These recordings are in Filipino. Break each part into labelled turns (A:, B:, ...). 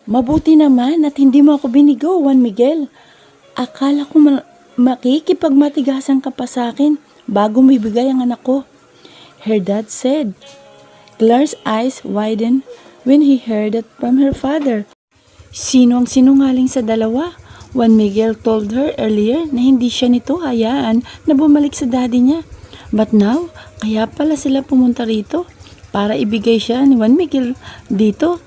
A: Mabuti naman at hindi mo ako binigo, Juan Miguel. Akala ko makikipagmatigasan ka pa sa akin bago mo ibigay ang anak ko. Her dad said. Claire's eyes widened when he heard it from her father. Sino ang sinungaling sa dalawa? Juan Miguel told her earlier na hindi siya nito hayaan na bumalik sa daddy niya. But now, kaya pala sila pumunta rito para ibigay siya ni Juan Miguel dito.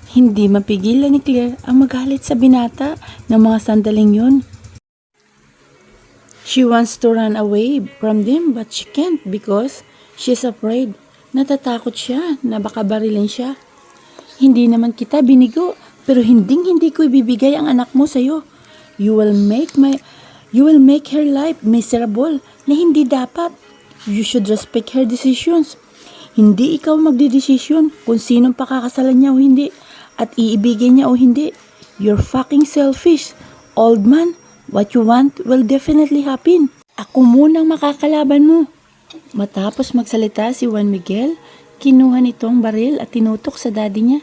A: Hindi mapigilan ni Claire ang magalit sa binata ng mga sandaling yun. She wants to run away from them but she can't because she's afraid. Natatakot siya na baka barilin siya. Hindi naman kita binigo pero hindi ko ibibigay ang anak mo sa'yo. You will make her life miserable na hindi dapat. You should respect her decisions. Hindi ikaw magdidesisyon kung sinong pakakasalan niya o hindi at iibigay niya o hindi. You're fucking selfish. Old man, what you want will definitely happen. Ako munang makakalaban mo. Matapos magsalita si Juan Miguel, kinuha nito ang baril at tinutok sa daddy niya.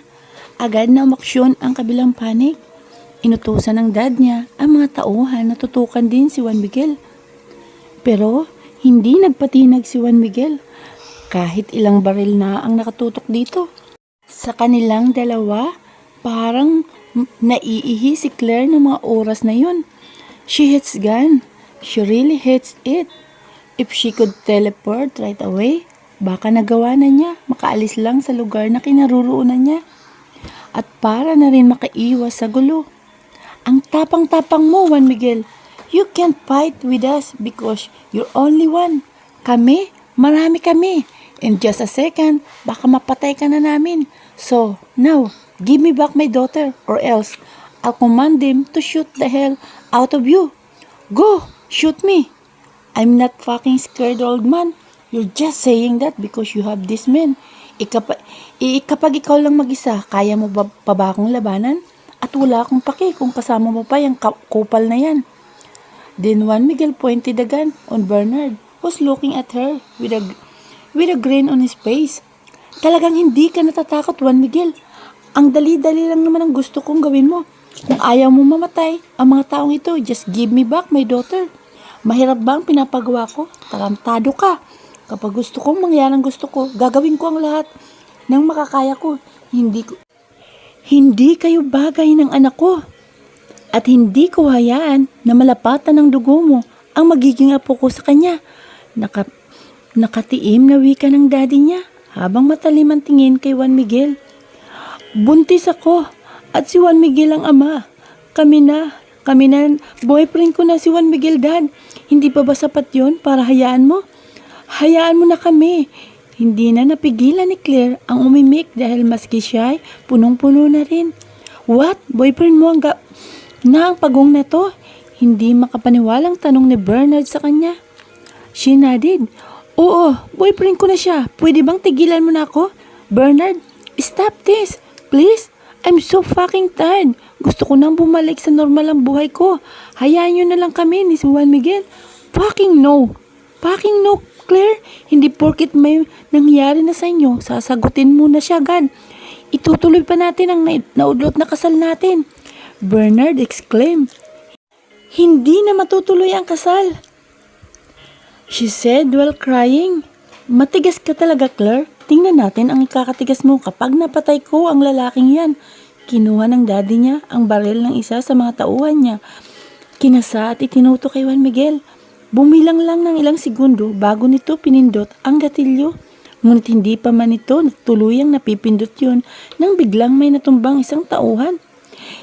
A: Agad na umaksyon ang kabilang panig. Inutusan ng dad niya ang mga tauhan na tutukan din si Juan Miguel. Pero hindi nagpatinag si Juan Miguel kahit ilang baril na ang nakatutok dito. Sa kanilang dalawa, parang naiihi si Claire ng mga oras na yun. She hates gun. She really hates it. If she could teleport right away, baka nagawa na niya makaalis lang sa lugar na kinaruroonan niya. At para na rin makaiwas sa gulo. Ang tapang-tapang mo, Juan Miguel. You can't fight with us because you're only one. Kami, marami kami. In just a second, baka mapatay ka na namin. So, now, give me back my daughter or else I'll command them to shoot the hell out of you. Go, shoot me. I'm not fucking scared, old man. You're just saying that because you have this man. Kapag ikaw lang mag-isa, kaya mo pa ba akong labanan? At wala akong paki kung kasama mo pa yung kupal na yan. Then Juan Miguel pointed the gun on Bernard, who's looking at her with a grin on his face. Talagang hindi ka natatakot, Juan Miguel. Ang dali-dali lang naman ang gusto kong gawin mo. Kung ayaw mo mamatay, ang mga taong ito, just give me back my daughter. Mahirap ba ang pinapagawa ko? Tarantado ka. Kapag gusto kong mangyari ang gusto ko, gagawin ko ang lahat ng makakaya ko. Hindi kayo bagay ng anak ko. At hindi ko hayaan na malapatan ng dugo mo ang magiging apo ko sa kanya. Nakatiim na wika ng daddy niya habang matalim ang tingin kay Juan Miguel. Buntis ako at si Juan Miguel ang ama. Kami na, boyfriend ko na si Juan Miguel, dad. Hindi pa ba sapat yun para hayaan mo? Hayaan mo na kami. Hindi na napigilan ni Claire ang umimik dahil maski siya ay punong-puno na rin. What? Boyfriend mo ang pagong na to? Hindi makapaniwalang tanong ni Bernard sa kanya. She nodded. Oo, boyfriend ko na siya. Pwede bang tigilan mo na ako? Bernard, stop this. Please. I'm so fucking tired. Gusto ko nang bumalik sa normal ang buhay ko. Hayaan nyo na lang kami ni Juan Miguel. Fucking no. Fucking no, Claire. Hindi porket may nangyari na sa inyo, sasagutin mo na siya agad. Itutuloy pa natin ang naudlot na kasal natin. Bernard exclaimed. Hindi na matutuloy ang kasal. She said while crying. Matigas ka talaga, Claire. Tingnan natin ang ikakatigas mo kapag napatay ko ang lalaking yan. Kinuha ng daddy niya ang baril ng isa sa mga tauhan niya. Kinasa at itinuto kay Juan Miguel. Bumilang lang ng ilang segundo bago nito pinindot ang gatilyo. Ngunit hindi pa man ito tuluyang napipindot yun nang biglang may natumbang isang tauhan.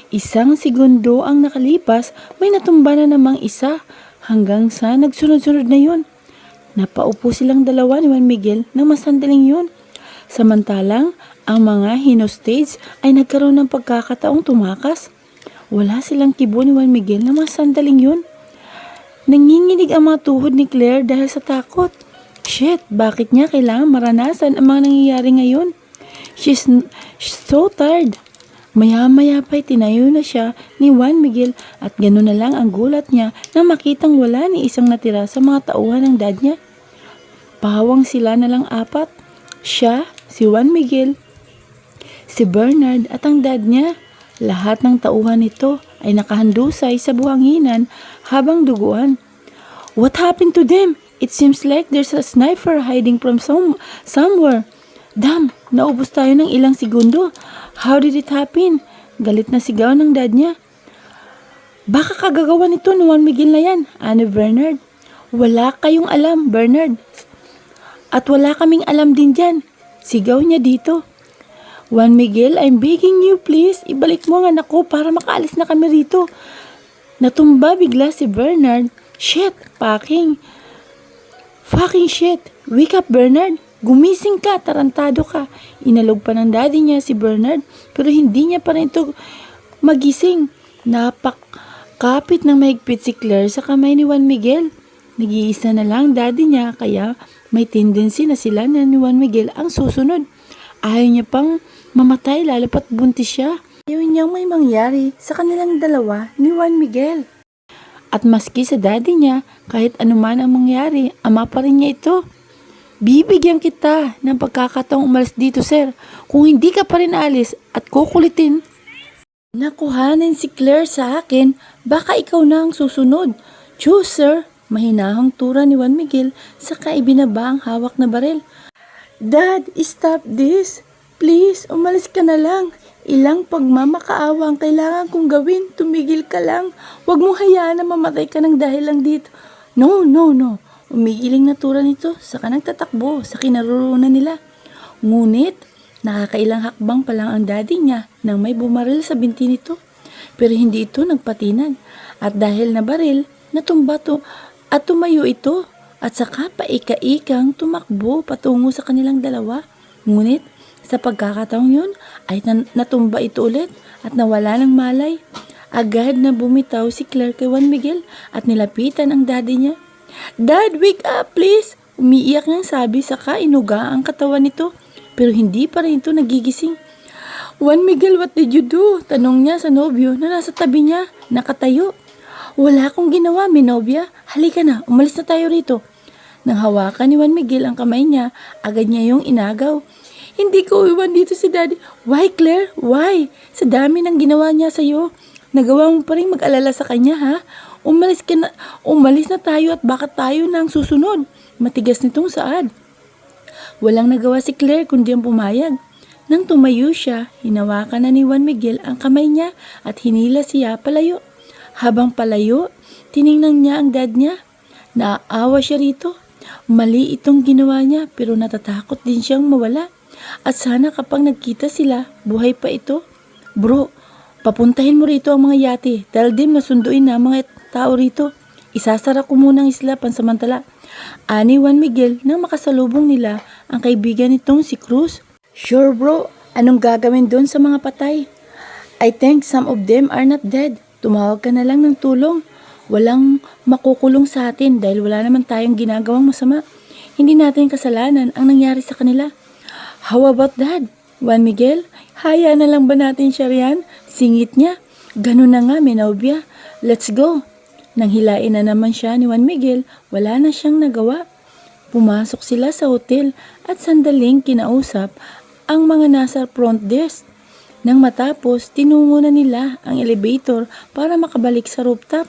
A: Isang segundo ang nakalipas, may natumba na namang isa hanggang sa nagsunod-sunod na yun. Napaupo silang dalawa ni Juan Miguel nang masandaling yun. Samantalang ang mga hinostage ay nagkaroon ng pagkakataong tumakas. Wala silang kibo ni Juan Miguel na masandaling yun. Nanginginig ang mga tuhod ni Claire dahil sa takot. Shit, bakit niya kailangan maranasan ang mga nangyayari ngayon? She's so tired. Maya-maya pa'y tinayo na siya ni Juan Miguel at gano'n na lang ang gulat niya na makitang wala ni isang natira sa mga tauhan ng dad niya. Pahawang sila na lang apat. Siya, si Juan Miguel, si Bernard at ang dad niya. Lahat ng tauhan nito ay nakahandusay sa buhanginan habang duguan. What happened to them? It seems like there's a sniper hiding from somewhere. Damn, naubos tayo ng ilang segundo. How did it happen? Galit na sigaw ng dad niya. Baka kagagawa nito ni Juan Miguel na yan, ani Bernard. Wala kayong alam, Bernard. At wala kaming alam din dyan. Sigaw niya dito. Juan Miguel, I'm begging you please, ibalik mo ang anak ko para makaalis na kami rito. Natumba bigla si Bernard. Shit, fucking shit. Wake up, Bernard. Gumising ka, tarantado ka. Inalog pa ng daddy niya si Bernard, pero hindi niya pa rin ito magising. Napakapit ng mahigpit si Claire sa kamay ni Juan Miguel. Nag-iisa na lang daddy niya, kaya may tendency na sila na ni Juan Miguel ang susunod. Ayaw niya pang mamatay lalo pat buntis siya. Ayaw niyang may mangyari sa kanilang dalawa ni Juan Miguel. At maski sa daddy niya, kahit anuman ang mangyari, ama pa rin niya ito. Bibigyan kita ng pagkakataong umalis dito, sir. Kung hindi ka pa rin alis at kukulitin, nakuhanin si Claire sa akin, baka ikaw na ang susunod. Choose, sir. Mahinahang tura ni Juan Miguel saka ibinaba ang hawak na baril. Dad, stop this. Please, umalis ka na lang. Ilang pagmamakaawa ang kailangan kong gawin. Tumigil ka lang. Huwag mo hayaan na mamatay ka ng dahil lang dito. No. Umiiling na tura nito saka nagtatakbo sa kinarurunan nila. Ngunit, nakakailang hakbang pa lang ang daddy niya nang may bumaril sa binti nito. Pero hindi ito nagpatinag. At dahil nabaril, natumba to at tumayo ito. At saka paika-ikang tumakbo patungo sa kanilang dalawa. Ngunit, sa pagkakataong yun, ay natumba ito ulit at nawala ng malay. Agad na bumitaw si Claire kay Juan Miguel at nilapitan ang daddy niya. Dad, wake up please! Umiiyak niyang sabi saka inuga ang katawan nito. Pero hindi pa rin ito nagigising. Juan Miguel, what did you do? Tanong niya sa nobyo na nasa tabi niya, nakatayo. Wala akong ginawa, mi nobya. Halika na, umalis na tayo rito. Nang hawakan ni Juan Miguel ang kamay niya, agad niya yung inagaw. Hindi ko iwan dito si daddy. Why, Claire? Why? Sa dami ng ginawa niya sa'yo. Nagawa mo pa rin mag-alala sa kanya, ha? Umalis na tayo at baka tayo na ang susunod. Matigas nitong saad. Walang nagawa si Claire kundi ang pumayag. Nang tumayo siya, hinawakan na ni Juan Miguel ang kamay niya at hinila siya palayo. Habang palayo, tiningnan niya ang dad niya. Naaawa siya rito. Mali itong ginawa niya pero natatakot din siyang mawala. At sana kapag nagkita sila, buhay pa ito. Bro, papuntahin mo rito ang mga yate. Tell them na sunduin na mga tao rito. Isasara ko muna ang isla pansamantala. Ani Juan Miguel nang makasalubong nila ang kaibigan nitong si Cruz. Sure bro, anong gagawin doon sa mga patay? I think some of them are not dead. Tumawag ka na lang ng tulong. Walang makukulong sa atin dahil wala naman tayong ginagawang masama. Hindi natin kasalanan ang nangyari sa kanila. How about that? Juan Miguel, hayaan na lang ba natin siya riyan? Singit niya. Ganun na nga, Menobia. Let's go. Nang hilain na naman siya ni Juan Miguel, wala na siyang nagawa. Pumasok sila sa hotel at sandaling kinausap ang mga nasa front desk. Nang matapos, tinungo na nila ang elevator para makabalik sa rooftop.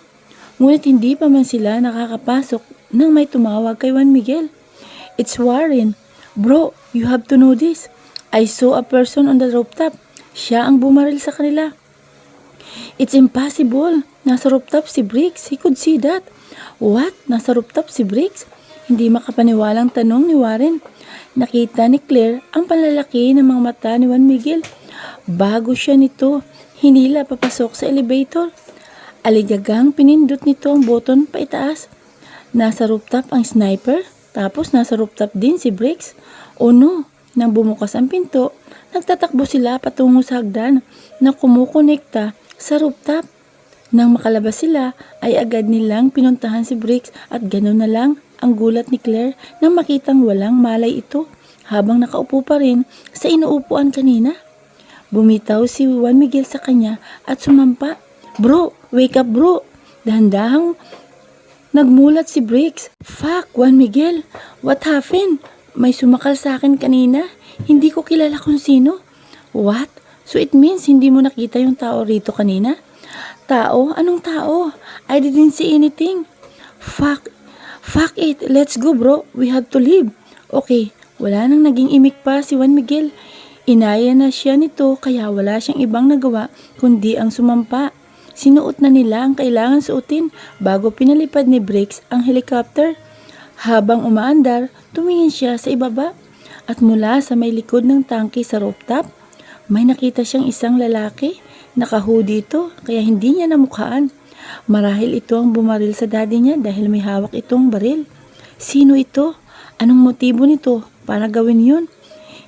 A: Ngunit hindi pa man sila nakakapasok nang may tumawag kay Juan Miguel. It's Warren. Bro, you have to know this. I saw a person on the rooftop. Siya ang bumaril sa kanila. It's impossible. Nasa rooftop si Briggs. He could see that. What? Nasa rooftop si Briggs? Hindi makapaniwalang tanong ni Warren. Nakita ni Claire ang panlalaki ng mga mata ni Juan Miguel. Bago siya nito, hinila papasok sa elevator. Aligagang pinindot nito ang button paitaas. Nasa rooftop ang sniper, tapos nasa rooftop din si Briggs. O no, nang bumukas ang pinto, nagtatakbo sila patungo sa hagdan na kumukonekta sa rooftop. Nang makalabas sila, ay agad nilang pinuntahan si Briggs at gano'n na lang ang gulat ni Claire nang makitang walang malay ito habang nakaupo pa rin sa inuupuan kanina. Bumitaw si Juan Miguel sa kanya at sumampa. Bro, wake up bro. Dahan-dahang nagmulat si Briggs. Fuck, Juan Miguel. What happened? May sumakal sa akin kanina. Hindi ko kilala kung sino. What? So it means hindi mo nakita yung tao rito kanina? Tao? Anong tao? I didn't see anything. Fuck. Fuck it. Let's go, bro. We have to leave. Okay, wala nang naging imik pa si Juan Miguel. Inaya na siya nito kaya wala siyang ibang nagawa kundi ang sumampa. Sinuot na nila ang kailangan suotin bago pinalipad ni Briggs ang helicopter. Habang umaandar, tumingin siya sa ibaba at mula sa may likod ng tangke sa rooftop, may nakita siyang isang lalaki. Naka-hoodie ito kaya hindi niya namukhaan. Marahil ito ang bumaril sa daddy niya dahil may hawak itong baril. Sino ito? Anong motibo nito para gawin yun?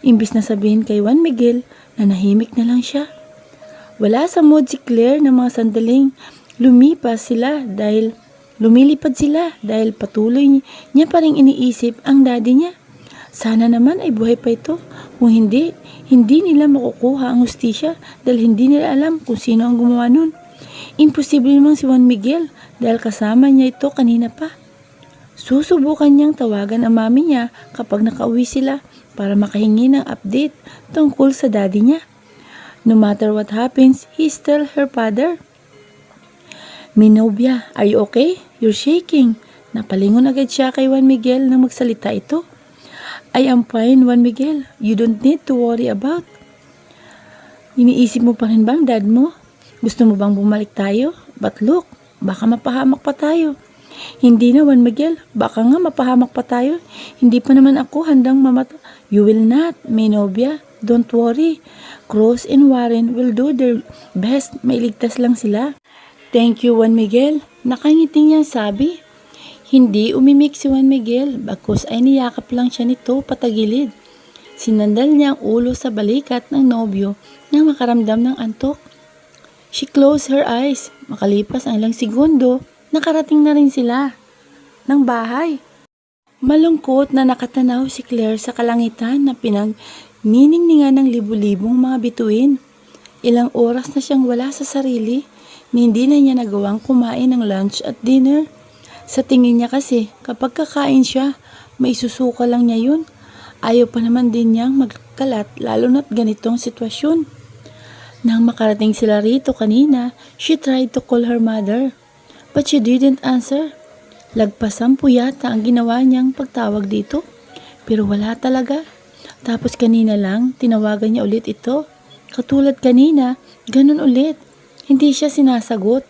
A: Imbis na sabihin kay Juan Miguel na nahimik na lang siya. Wala sa mood si Claire ng mga sandaling lumilipad sila dahil patuloy niya pa rin iniisip ang daddy niya. Sana naman ay buhay pa ito. Kung hindi nila makukuha ang hustisya dahil hindi nila alam kung sino ang gumawa nun. Imposible namang si Juan Miguel dahil kasama niya ito kanina pa. Susubukan niyang tawagan ang mami niya kapag nakauwi sila para makahingi ng update tungkol sa daddy niya. No matter what happens, he's still her father. Minobia, are you okay? You're shaking. Napalingon agad siya kay Juan Miguel nang magsalita ito. I am fine, Juan Miguel. You don't need to worry about. Iniisip mo pa rin bang dad mo? Gusto mo bang bumalik tayo? But look, baka mapahamak pa tayo. Hindi na, Juan Miguel. Baka nga mapahamak pa tayo. Hindi pa naman ako handang mamata. You will not, Minobia. Don't worry. Cross and Warren will do their best. Mailigtas lang sila. Thank you, Juan Miguel. Nakangiti niya sabi. Hindi umimik si Juan Miguel. Bagkus ay niyakap lang siya nito patagilid. Sinandal niya ang ulo sa balikat ng nobyo nang makaramdam ng antok. She closed her eyes. Makalipas ang ilang segundo, nakarating na rin sila ng bahay. Malungkot na nakatanaw si Claire sa kalangitan na pinagniningningan ng libu-libong mga bituin. Ilang oras na siyang wala sa sarili, hindi na niya nagawang kumain ng lunch at dinner. Sa tingin niya kasi, kapag kakain siya, may susuka lang niya yun. Ayaw pa naman din niyang magkalat lalo na't ganitong sitwasyon. Nang makarating sila rito kanina, she tried to call her mother. But she didn't answer. Lagpasan po yata ang ginawa niyang pagtawag dito. Pero wala talaga. Tapos kanina lang, tinawagan niya ulit ito. Katulad kanina, ganun ulit. Hindi siya sinasagot.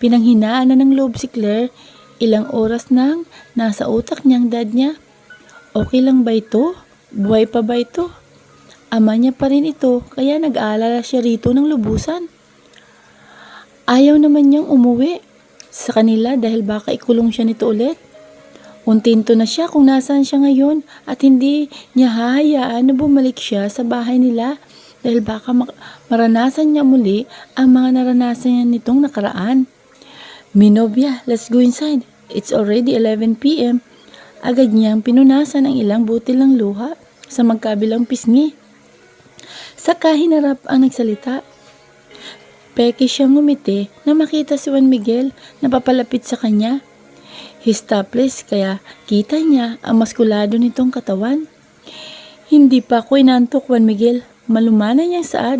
A: Pinanghinaan na ng loob si Claire. Ilang oras nang nasa utak niyang dad niya. Okay lang ba ito? Buhay pa ba ito? Ama niya pa rin ito, kaya nag-aalala siya rito ng lubusan. Ayaw naman niyang umuwi sa kanila dahil baka ikulong siya nito ulit. Untinto na siya kung nasaan siya ngayon at hindi niya hahayaan na bumalik siya sa bahay nila dahil baka maranasan niya muli ang mga naranasan niya nitong nakaraan. Minobia, let's go inside. It's already 11 p.m. Agad niyang pinunasan ang ilang butil ng luha sa magkabilang pisngi. Saka hinarap ang nagsalita. Peke siyang ngumiti na makita si Juan Miguel na papalapit sa kanya. He's topless kaya kita niya ang maskulado nitong katawan. Hindi pa ako inantok, Juan Miguel. Malumana niyang saad.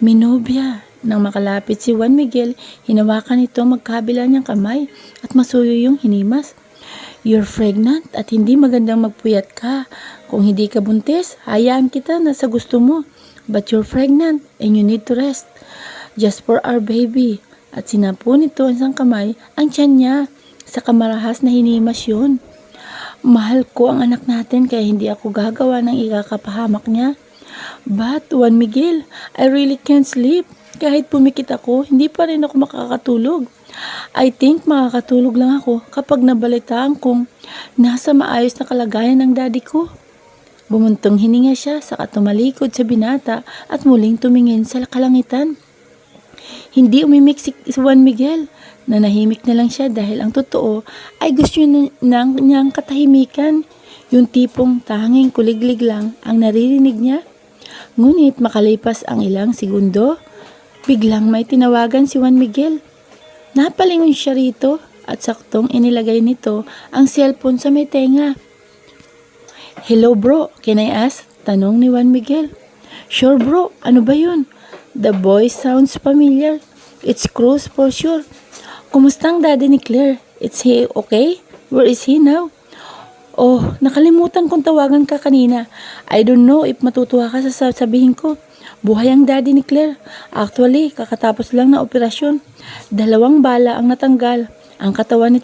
A: Minobia. Nang makalapit si Juan Miguel, hinawakan ito magkabila niyang kamay at masuyo yung hinimas. You're pregnant at hindi magandang magpuyat ka. Kung hindi ka buntis, hayaan kita na sa gusto mo. But you're pregnant and you need to rest. Just for our baby. At sinapo nito ang isang kamay ang tiyan niya. Sa kamarahas na hinimas yun. Mahal ko ang anak natin kaya hindi ako gagawa ng ikakapahamak niya. But Juan Miguel, I really can't sleep. Kahit pumikit ako, hindi pa rin ako makakatulog. I think makakatulog lang ako kapag nabalitaan kong nasa maayos na kalagayan ng daddy ko. Bumuntong hininga siya saka tumalikod sa binata at muling tumingin sa kalangitan. Hindi umimik si Juan Miguel. Nanahimik na lang siya dahil ang totoo ay gusto niyang katahimikan. Yung tipong tanging kuliglig lang ang naririnig niya. Ngunit makalipas ang ilang segundo, biglang may tinawagan si Juan Miguel. Napalingon siya rito at saktong inilagay nito ang cellphone sa may tenga. Hello bro, can I ask? Tanong ni Juan Miguel. Sure bro, ano ba yun? The voice sounds familiar. It's Cruz for sure. Kumusta ang daddy ni Claire? Is he okay? Where is he now? Oh, nakalimutan kong tawagan ka kanina. I don't know if matutuwa ka sa sasabihin ko. Buhay ang daddy ni Claire. Actually, kakatapos lang na operasyon. 2 bala ang natanggal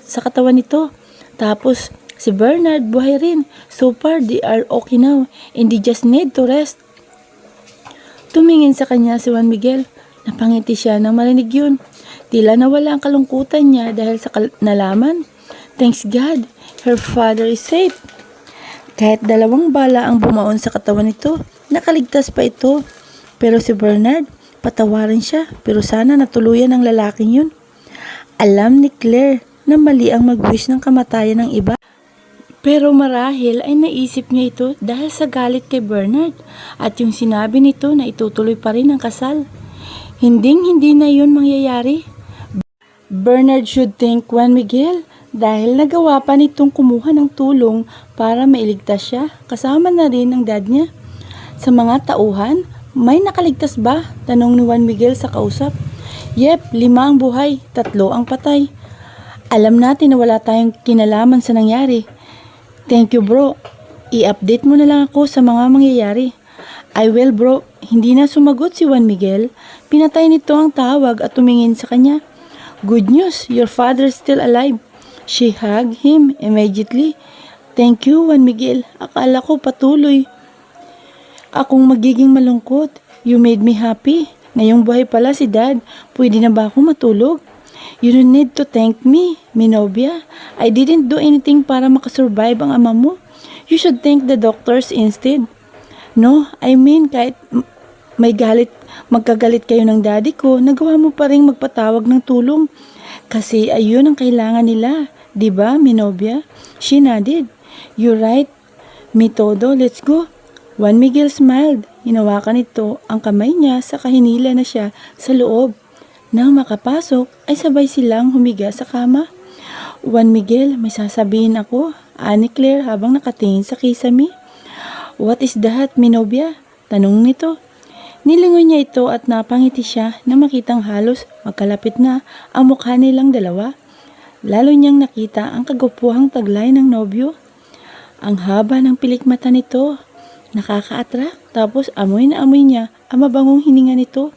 A: sa katawan nito. Tapos, si Bernard buhay rin. So far, they are okay now and they just need to rest. Tumingin sa kanya si Juan Miguel. Napangiti siya nang marinig yun. Tila nawala ang kalungkutan niya dahil sa nalaman. Thanks God, her father is safe. Kahit 2 bala ang bumaon sa katawan nito, nakaligtas pa ito. Pero si Bernard, patawarin siya, pero sana natuluyan ng lalaking yun. Alam ni Claire na mali ang mag-wish ng kamatayan ng iba. Pero marahil ay naisip niya ito dahil sa galit kay Bernard at yung sinabi nito na itutuloy pa rin ang kasal. Hindi na yun mangyayari. Bernard should thank Juan Miguel dahil nagawa pa nitong kumuha ng tulong para mailigtas siya, kasama na rin ang dad niya. Sa mga tauhan, may nakaligtas ba? Tanong ni Juan Miguel sa kausap. Yep, 5 ang buhay, 3 ang patay. Alam natin na wala tayong kinalaman sa nangyari. Thank you bro. I-update mo na lang ako sa mga mangyayari. I will bro. Hindi na sumagot si Juan Miguel. Pinatay nito ang tawag at tumingin sa kanya. Good news, your father is still alive. She hugged him immediately. Thank you Juan Miguel. Akala ko patuloy akong magiging malungkot. You made me happy. Ngayong buhay pala si dad. Pwede na ba ako matulog? You don't need to thank me, Minobia. I didn't do anything para makasurvive ang ama mo. You should thank the doctors instead. No, I mean kahit magkagalit kayo ng daddy ko, nagawa mo pa rin magpatawag ng tulong. Kasi ayun ang kailangan nila. Diba, Minobia? She nodded. You're right, Mitodo, let's go. Juan Miguel smiled. Hinawakan nito ang kamay niya sa kahinila na siya sa loob. Nang makapasok, ay sabay silang humiga sa kama. Juan Miguel, may sasabihin ako, ani Claire habang nakatingin sa kisame. What is that, Minobia? Tanong nito. Nilingon niya ito at napangiti siya na makitang halos magkalapit na ang mukha nilang dalawa. Lalo niyang nakita ang kagupuhang taglay ng nobyo. Ang haba ng pilik mata nito, nakaka-attract, tapos amoy na amoy niya ang mabangong hininga nito.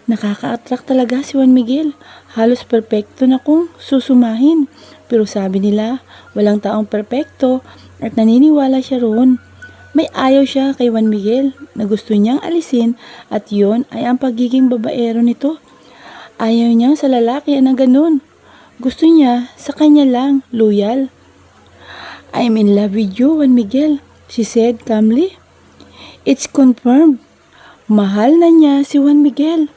A: Nakaka-attract talaga si Juan Miguel. Halos perpekto na kung susumahin. Pero sabi nila, walang taong perpekto at naniniwala siya roon. May ayaw siya kay Juan Miguel na gusto niyang alisin at yon ay ang pagiging babaero nito. Ayaw niya sa lalaki na ganun. Gusto niya sa kanya lang, loyal. I'm in love with you, Juan Miguel, she said calmly. It's confirmed. Mahal na niya si Juan Miguel.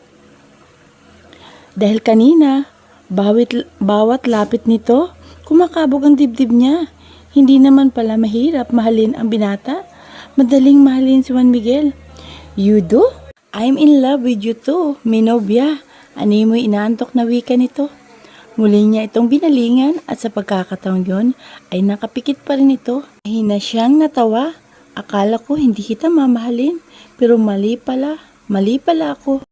A: Dahil kanina, bawat lapit nito, kumakabog ang dibdib niya. Hindi naman pala mahirap mahalin ang binata. Madaling mahalin si Juan Miguel. You do? I'm in love with you too, Minobia. Ani mo'y inaantok na wika nito. Muli niya itong binalingan at sa pagkakataon yon ay nakapikit pa rin ito. Hina siyang natawa. Akala ko hindi kita mamahalin, pero mali pala ako.